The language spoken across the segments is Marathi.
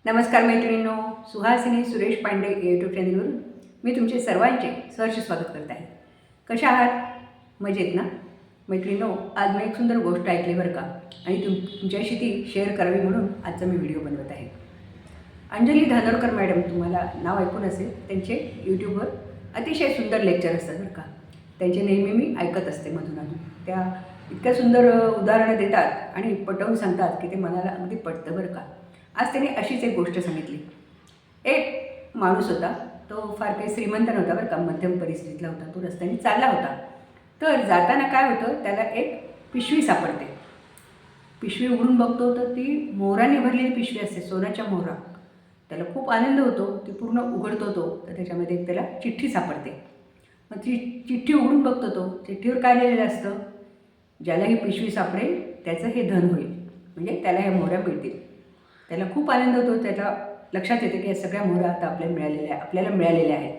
नमस्कार मैत्रिणींनो, सुहासिनी सुरेश पांडे यूट्यूब चॅनलवरून मी तुमचे सर्वांचे सहर्ष स्वागत करत आहे. कशा आहात? मजेत ना मैत्रिणींनो? आज मी एक सुंदर गोष्ट ऐकली बरं का, आणि तुमच्याशी ती शेअर करावी म्हणून आजचा मी व्हिडिओ बनवत आहे. अंजली धानोरकर मॅडम, तुम्हाला नाव ऐकून असेल. त्यांचे यूट्यूबवर अतिशय सुंदर लेक्चर असतात बरं का. त्यांचे नेहमी मी ऐकत असते मधून. त्या इतक्या सुंदर उदाहरणं देतात आणि पटवून सांगतात की ते मनाला अगदी पटतं बरं का. आज त्याने अशीच एक गोष्ट सांगितली. एक माणूस होता, तो फार काही श्रीमंत नव्हता बरं का, मध्यम परिस्थितीतला होता. तो रस्त्याने चालला होता. तर जाताना काय होतं, त्याला एक पिशवी सापडते. पिशवी उघडून बघतो तर ती मोहराने भरलेली पिशवी असते, सोन्याच्या मोहरा. त्याला खूप आनंद होतो. ती पूर्ण उघडतो तो, तर त्याच्यामध्ये एक त्याला चिठ्ठी सापडते. मग ती चिठ्ठी उघडून बघतो तो. चिठ्ठीवर काय लिहिलेलं असतं, ज्याला ही पिशवी सापडेल त्याचं हे धन होईल, म्हणजे त्याला ह्या मोहऱ्या मिळतील. त्याला खूप आनंद होतो. त्याला लक्षात येते की या सगळ्या मोहरा आता आपल्याला मिळालेल्या आहेत.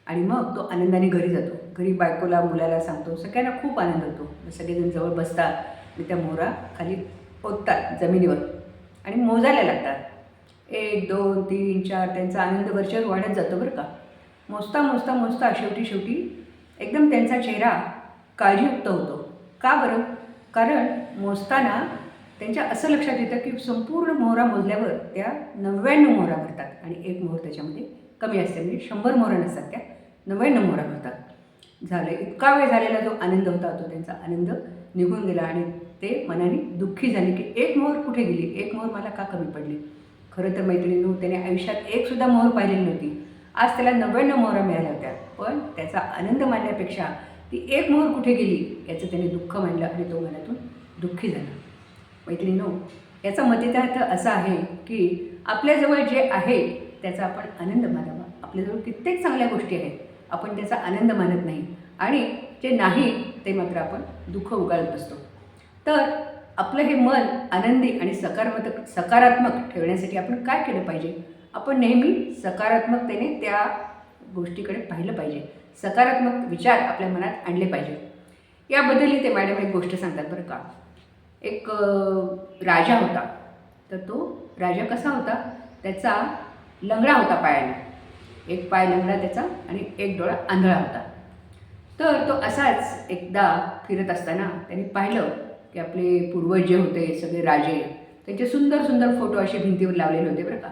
आणि मग तो आनंदाने घरी जातो. घरी बायकोला, मुलाला सांगतो. सगळ्यांना खूप आनंद होतो. सगळेजण जवळ बसतात आणि त्या मोहरा खाली ओततात जमिनीवर आणि मोजायला लागतात. 1, 2, 3, 4 त्यांचा आनंद वर्षभर वाढत जातो बरं का. मोजता मोजता मोजता शेवटी एकदम त्यांचा चेहरा काळजीयुक्त होतो. का बरं? कारण मोजताना त्यांच्या असं लक्षात येतं की संपूर्ण मोहरा मोजल्यावर त्या 99 मोहरा भरतात आणि एक मोहर त्याच्यामध्ये कमी असते. म्हणजे 100 मोहरा नसतात, त्या 99 मोहरा भरतात. झालं. इतका वेळ झालेला जो आनंद होता तो त्यांचा आनंद निघून गेला आणि ते मनाने दुःखी झाले की एक मोहर कुठे गेली, एक मोहर मला का कमी पडली. खरं तर मैत्रिणींनो, त्याने आयुष्यात एकसुद्धा मोहर पाहिलेली नव्हती. आज त्याला 99 मोहरा मिळाल्या होत्या, पण त्याचा आनंद मानण्यापेक्षा ती एक मोहर कुठे गेली याचं त्याने दुःख मानलं आणि तो मनातून दुःखी झाला. मैत्रिणींनो, याचा मतितार्थ असा आहे की आपल्याजवळ जे आहे त्याचा आपण आनंद मानावा. आपल्याजवळ कित्येक चांगल्या गोष्टी आहेत, आपण त्याचा आनंद मानत नाही, आणि जे नाही ते मात्र आपण दुःख उगाळत बसतो. तर आपलं हे मन आनंदी आणि सकारात्मक ठेवण्यासाठी आपण काय केलं पाहिजे? आपण नेहमी सकारात्मकतेने त्या गोष्टीकडे पाहिलं पाहिजे. सकारात्मक विचार आपल्या मनात आणले पाहिजे. याबद्दलही ते मॅडम एक गोष्ट सांगतात बरं का. एक राजा होता. तर तो राजा कसा होता, त्याचा लंगडा होता पायाने. एक पाय लंगडा त्याचा आणि एक डोळा आंधळा होता. तर तो असाच एकदा फिरत असताना त्यांनी पाहिलं की आपले पूर्वज जे होते सगळे राजे, त्यांचे सुंदर सुंदर फोटो असे भिंतीवर लावलेले होते बरं का.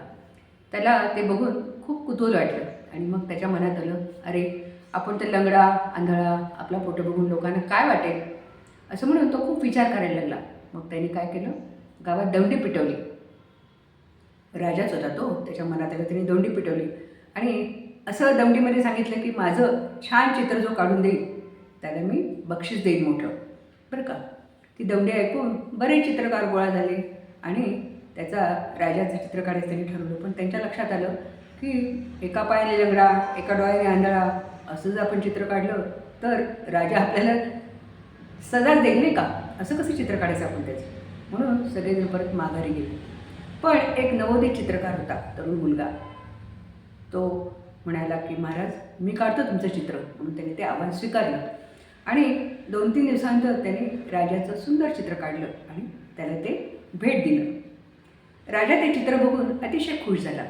त्याला ते बघून खूप कुतूहल वाटलं आणि मग त्याच्या मनात आलं, अरे आपण तर लंगडा आंधळा, आपला फोटो बघून लोकांना काय वाटेल, असं म्हणून तो खूप विचार करायला लागला. मग त्याने काय केलं, गावात दौंडी पिटवली. राजाच होता तो, त्याच्या मनात आलं, त्याने दौंडी पिटवली आणि असं दौंडीमध्ये सांगितलं की माझं छान चित्र जो काढून देईल त्याला मी बक्षीस देईन मोठं बरं का. ती दौंडी ऐकून बरेच चित्रकार गोळा झाले आणि त्याचा राजाचं चित्र काढायचं त्यांनी ठरवलं. पण त्यांच्या लक्षात आलं की एका पायाने लंगडा, एका डोळ्याने आंधळा असं जर आपण चित्र काढलं तर राजा आपल्याला सजा देईल नाही का. असं कसं चित्र काढायचं आपण त्याचं. म्हणून सगळेजण परत माघारी गेले. पण एक नवोदित चित्रकार होता, तरुण मुलगा. तो म्हणाला की महाराज, मी काढतो तुमचं चित्र. म्हणून त्याने ते आव्हान स्वीकारलं आणि 2-3 दिवसानंतर त्याने राजाचं सुंदर चित्र काढलं आणि त्याला ते भेट दिलं. राजा ते चित्र बघून अतिशय खुश झाला.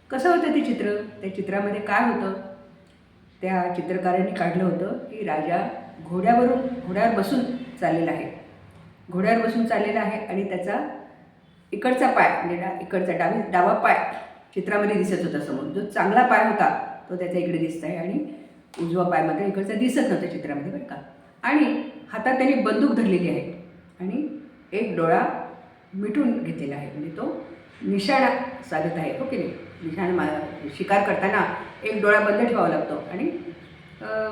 कसं होतं ते चित्र? त्या चित्रामध्ये काय होतं, त्या चित्रकारांनी काढलं होतं की राजा घोड्यावर बसून चाललेला आहे. घोड्यावर बसून चाललेला आहे आणि त्याचा इकडचा पाय म्हणजे इकडचा डावा पाय चित्रामध्ये दिसत होता समोर. जो चांगला पाय होता तो त्याचा इकडे दिसत आहे आणि उजवा पाय मात्र इकडचा दिसत नव्हता चित्रामध्ये बरं का. आणि हातात त्याने बंदूक धरलेली आहे आणि एक डोळा मिटून घेतलेला आहे, म्हणजे तो निशाणा साधत आहे. हो की नाही. शिकार करताना एक डोळा बंद ठेवावा लागतो आणि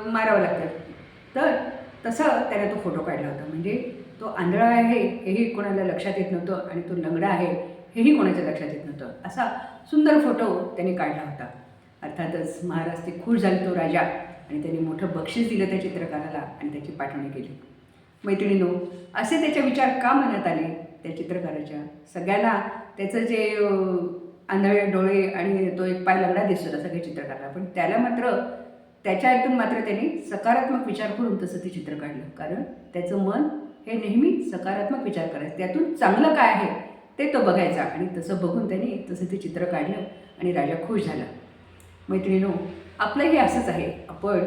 मारावं लागतं. तर तसं त्याने तो फोटो काढला होता. म्हणजे तो आंधळा आहे हेही कोणाला लक्षात येत नव्हतं आणि तो लंगडा आहे हेही कोणाच्या लक्षात येत नव्हतं. असा सुंदर फोटो त्याने काढला होता. अर्थातच महाराज ते खुश झाले, तो राजा, आणि त्यांनी मोठं बक्षीस दिलं त्या चित्रकाराला आणि त्याची पाठवणी केली. मैत्रिणींनो, असे त्याचे विचार का मनात आले त्या चित्रकाराच्या? सगळ्यांना त्याचं जे आंधळे डोळे आणि तो एक पाय लंगडा दिसतो होता सगळे चित्रकाराला, पण त्याला मात्र त्याच्यातून मात्र त्यांनी सकारात्मक विचार करून तसं ते चित्र काढलं. कारण त्याचं मन हे नेहमी सकारात्मक विचार करायचं, त्यातून चांगलं काय आहे ते तो बघायचा आणि तसं बघून त्याने तसं ते चित्र काढलं आणि राजा खुश झाला. मैत्रिणीनो, आपलंही असंच आहे. आपण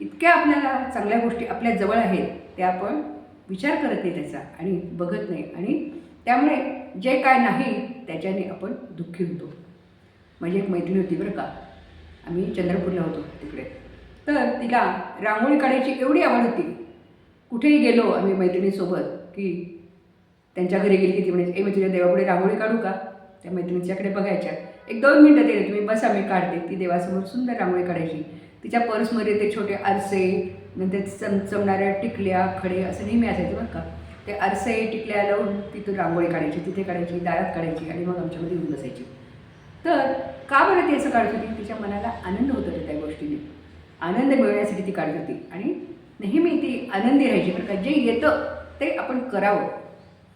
इतक्या आपल्याला चांगल्या गोष्टी आपल्या जवळ आहेत त्या आपण विचार करत नाही त्याचा आणि बघत नाही आणि त्यामुळे जे काय नाही त्याच्याने आपण दुःखी होतो. माझी एक मैत्रीण होती बरं का, आम्ही चंद्रपूरला होतो तिकडे. तर तिला रांगोळी काढायची एवढी आवड होती. कुठेही गेलो आम्ही मैत्रिणीसोबत की त्यांच्या घरी गेली की ती म्हणायची, मी तुझ्या देवापुढे रांगोळी काढू का? त्या मैत्रिणीच्याकडे बघायच्या, 1-2 मिनटं दिले तुम्ही बसा मी काढते. ती देवासमोर सुंदर रांगोळी काढायची. तिच्या पर्समध्ये ते छोटे आरसे, नंतर चमचमणाऱ्या टिकल्या, खडे असं नेहमी असायचं बरं का. ते आरसे टिकल्या लावून तिथून रांगोळी काढायची, तिथे काढायची, दारात काढायची आणि मग आमच्यामध्ये येऊन बसायची. तर का बरं ती असं काढत होती? तिच्या मनाला आनंद होत होता त्या गोष्टीने. आनंद मिळवण्यासाठी ती काढत होती आणि नेहमी ती आनंदी राहायची बरं का. जे येतं ते आपण करावं.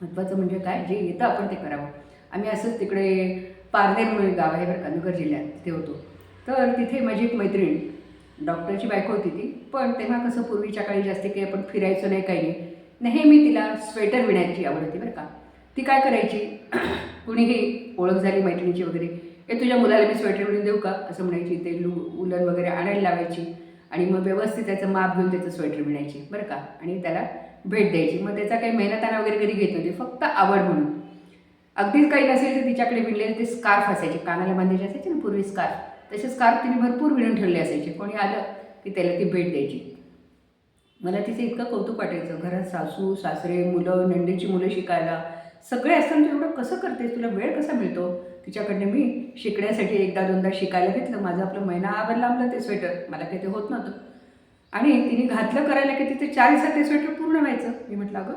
महत्त्वाचं म्हणजे काय, जे येतं आपण ते करावं. आम्ही असंच तिकडे पारनेर म्हणून गाव आहे बरं का, नगर जिल्ह्यात, तिथे होतो. तर तिथे माझी एक मैत्रीण, डॉक्टरची बायको होती ती, पण तेव्हा कसं पूर्वीच्या काळी जास्त काही आपण फिरायचं नाही, काही नाही. नेहमी तिला स्वेटर विणायची आवड होती बरं का. ती काय करायची, कुणीही ओळख झाली मैत्रिणीची वगैरे, तुझ्या मुलाला मी स्वेटर विणून देऊ का असं म्हणायची. ते उलन वगैरे आणायला लावायची आणि मग व्यवस्थित त्याचं माप घेऊन त्याचं स्वेटर विणायची बरं का आणि त्याला भेट द्यायची. मग त्याचा काही मेहनताना वगैरे कधी घेत नव्हती, फक्त आवड म्हणून. अगदीच काही नसेल तर तिच्याकडे विणलेले ते स्कार्फ असायचे, कानाला बांधायचे असायचे ना पूर्वी स्कार्फ, तसे स्कार्फ तिने भरपूर विणून ठेवले असायचे. कोणी आलं की त्याला ती भेट द्यायची. मला तिचं इतकं कौतुक वाटायचं. घरात सासू सासरे, मुलं, नंदेची मुलं शिकायला सगळे असताना तू एवढं कसं करतेस, तुला वेळ कसा मिळतो? तिच्याकडनं मी शिकण्यासाठी 1-2दा शिकायला घेतलं. माझं आपलं महिनाभर लांबलं ते स्वेटर, मला काही ते होत नव्हतं. आणि तिने घातलं करायला की तिथे 4 दिवसात ते स्वेटर पूर्ण व्हायचं. मी म्हटलं, अगं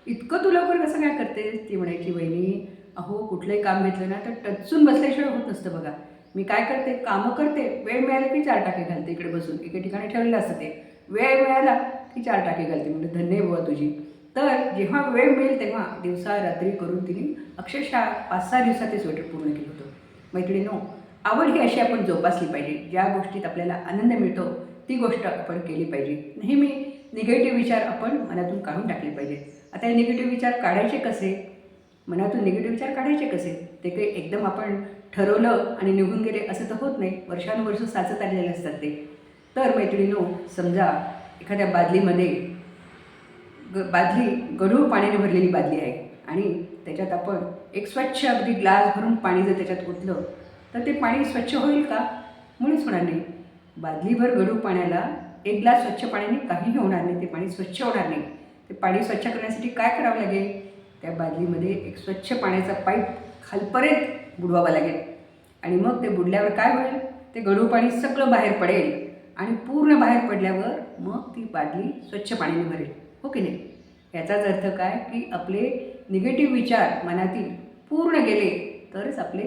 इतकं तू लवकर कसं काय करतेस? ती म्हणायची, वहिनी अहो कुठलंही काम घेतलं ना तर टचून बसल्याशिवाय होत नसतं बघा. मी काय करते, कामं करते, वेळ मिळाला की 4 टाके घालते. इकडे बसून एके ठिकाणी ठेवलेलं असतं ते, वेळ मिळाला की 4 टाके घालते. म्हणजे धन्य बुवा तुझी. तर जेव्हा वेळ मिळेल तेव्हा दिवसा रात्री करून तिने अक्षरशः 5-6 दिवसात ते स्वेटर पूर्ण केलं होतं. मैत्रिणींनो, आवड ही अशी आपण जोपासली पाहिजे. ज्या गोष्टीत आपल्याला आनंद मिळतो ती गोष्ट आपण केली पाहिजे. नेहमी निगेटिव्ह विचार आपण मनातून काढून टाकले पाहिजे. आता हे निगेटिव्ह विचार काढायचे कसे, मनातून निगेटिव्ह विचार काढायचे कसे? ते काही एकदम आपण ठरवलं आणि निघून गेले असं तर होत नाही. वर्षानुवर्ष साचत आलेले असतात ते. तर मैत्रिणींनो, समजा एखाद्या बादलीमध्ये बादली गढूळ पाण्याने भरलेली बादली आहे आणि त्याच्यात आपण एक स्वच्छ अगदी ग्लास भरून पाणी जर त्याच्यात ओतलं तर ते पाणी स्वच्छ होईल का? मुळीच होणार नाही. बादलीभर गढूळ पाण्याला 1 ग्लास स्वच्छ पाण्याने काहीही होणार नाही. ते पाणी स्वच्छ होणार नाही. ते पाणी स्वच्छ करण्यासाठी काय करावं लागेल? त्या बादलीमध्ये एक स्वच्छ पाण्याचा पाईप खालपर्यंत बुडवावा लागेल आणि मग ते बुडल्यावर काय होईल? ते गढूळ पाणी सगळं बाहेर पडेल आणि पूर्ण बाहेर पडल्यावर मग ती बादली स्वच्छ पाण्याने भरेल. हो की नाही? याचाच अर्थ काय की आपले निगेटिव्ह विचार मनातील पूर्ण गेले तरच आपले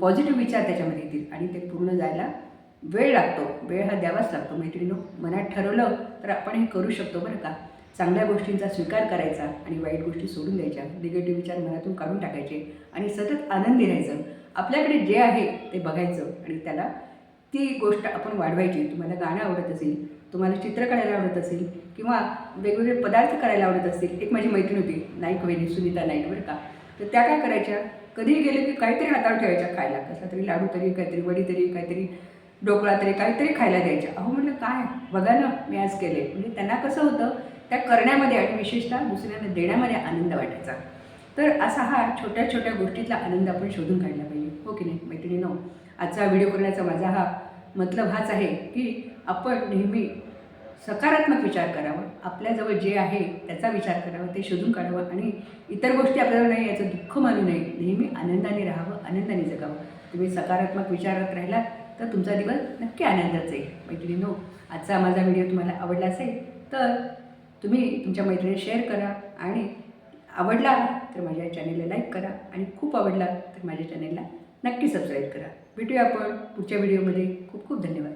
पॉझिटिव्ह विचार त्याच्यामध्ये येतील आणि ते पूर्ण जायला वेळ लागतो. वेळ हा द्यावाच लागतो. मैत्रिणींनो, मनात ठरवलं तर आपण हे करू शकतो बरं का. चांगल्या गोष्टींचा स्वीकार करायचा आणि वाईट गोष्टी सोडून द्यायच्या. निगेटिव्ह विचार मनातून काढून टाकायचे आणि सतत आनंदी राहायचं. आपल्याकडे जे आहे ते बघायचं आणि त्याला ती गोष्ट आपण वाढवायची. तुम्हाला गाणं आवडत असेल, तुम्हाला चित्र काढायला आवडत असेल किंवा वेगवेगळे पदार्थ करायला आवडत असतील. एक माझी मैत्रीण होती, नाईक वहिनी, सुनीता नाईक बरं का. तर त्या काय करायच्या, कधीही गेले की काहीतरी हातावर ठेवायच्या खायला. कसला तरी लाडू तरी, काहीतरी वडी तरी, काहीतरी ढोकळा तरी, काहीतरी खायला द्यायच्या. अहो म्हटलं काय, बघा ना मी आज केले. म्हणजे त्यांना कसं होतं, त्या करण्यामध्ये आणि विशेषतः दुसऱ्यांना देण्यामध्ये आनंद वाटायचा. तर असा हा छोट्या छोट्या गोष्टीतला आनंद आपण शोधून काढला पाहिजे. हो की नाही मैत्रिणींनो? आजचा व्हिडिओ करण्याचा माझा हा मतलब हाच आहे की आपण नेहमी सकारात्मक विचार करावा. आपल्याजवळ जे आहे त्याचा विचार करावा, ते शोधून काढावं आणि इतर गोष्टी आपल्याला नाही याचं दुःख मानू नये. नेहमी आनंदाने राहावं, आनंदाने जगावं. तुम्ही सकारात्मक विचारात राहिलात तर तुमचा दिवस नक्की आनंदात जाईल. मैत्रिणींनो, आजचा माझा व्हिडिओ तुम्हाला आवडला असेल तर तुम्ही तुमच्या मैत्रिणीला शेअर करा आणि आवडला तर माझ्या चॅनेलला लाईक करा आणि खूप आवडला तर माझ्या चॅनेलला नक्की सबस्क्राईब करा. भेटूया आपण पुढच्या व्हिडिओमध्ये. खूप खूप धन्यवाद.